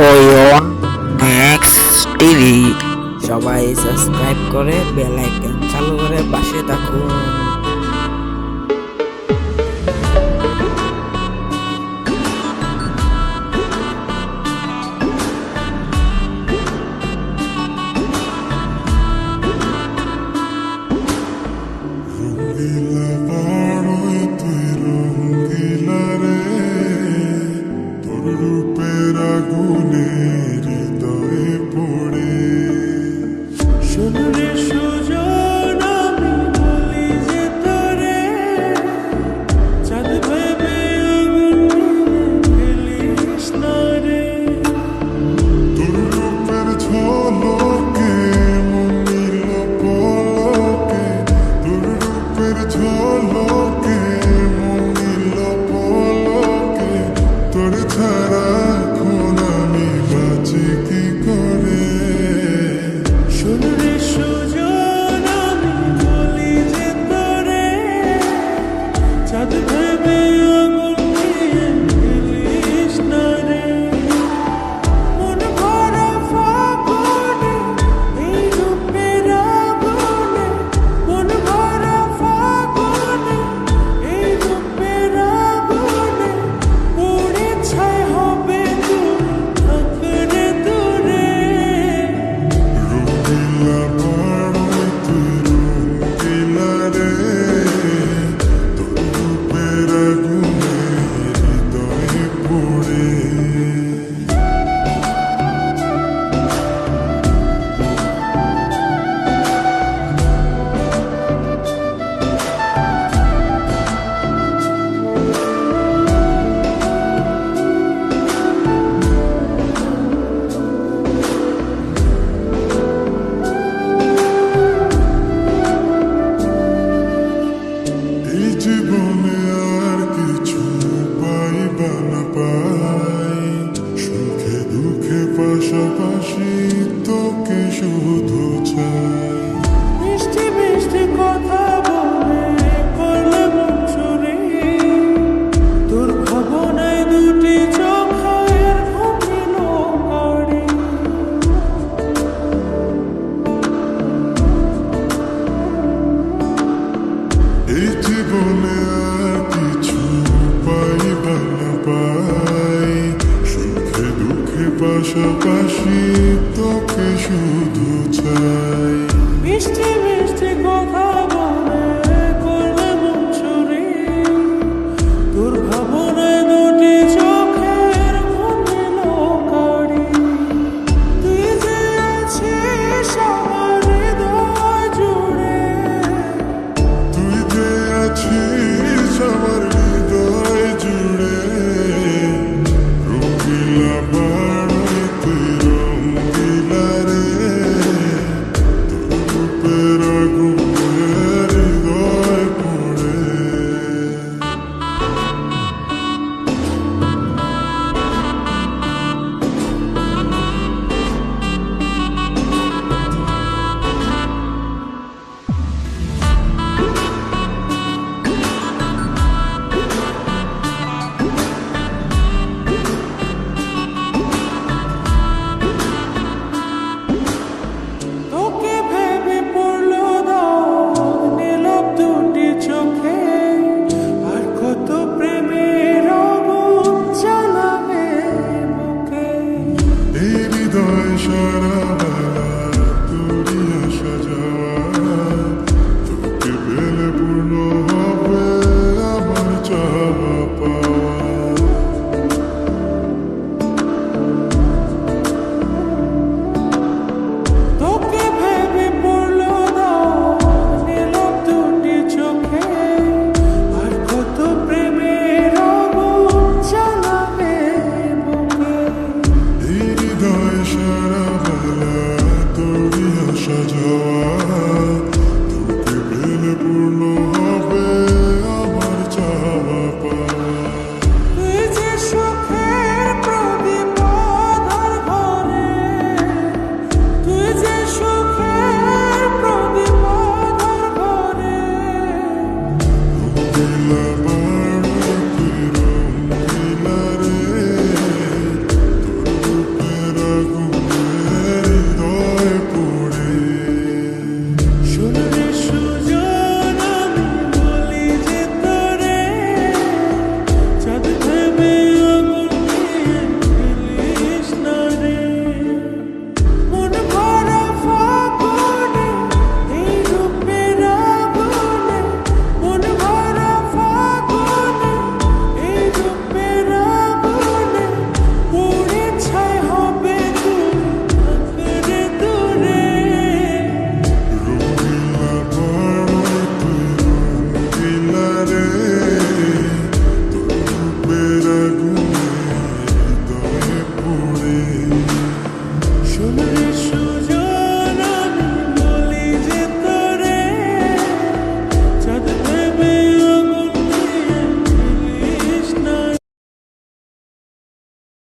Ayan next TV. সবাই subscribe করে bell icon চালু করে পাশে থাকুন। রূপের আগুনে হৃদয়ে পড়ে শুনরে সুজন আমি বলি যে তোরে চাঁদ ভেবে আগুন ফেলিস না রে। তোর রূপের ঝলকে মনিল পলকে, তোর রূপের ঝলকে মনিল পলকে, তোর ছাড়া এখন আমি বাঁচি কি করে। শুনরে সুজন আমি বলি যে তোরে চাঁদ ভেবে আগুন ফেলিস না রে। মন ভরা ফাগুনে এই রূপের আগুনে, মন ভরা ফাগুনে এই রূপের আগুনে পুড়ে ছাই হবে তুমি থাকরে দূরে। রঙিলা বাড়ই তুই রঙিলা রে, তোর রূপের আগুনে হৃদয়ে পড়ে। এই জীবনে আর কিছু পাইবা না পাই, সুখে দুঃখে পাশাপাশি তোকে শুধু চাই। মিষ্টি মিষ্টি কথা বলে করলে মন চুরি, তোর ভাবনায় দুটি চোখের ঘুমিল কারি। এই জীবনে আর কিছু পাইবা না পাই, সুখে দুঃখে পাশাপাশি তোকে শুধু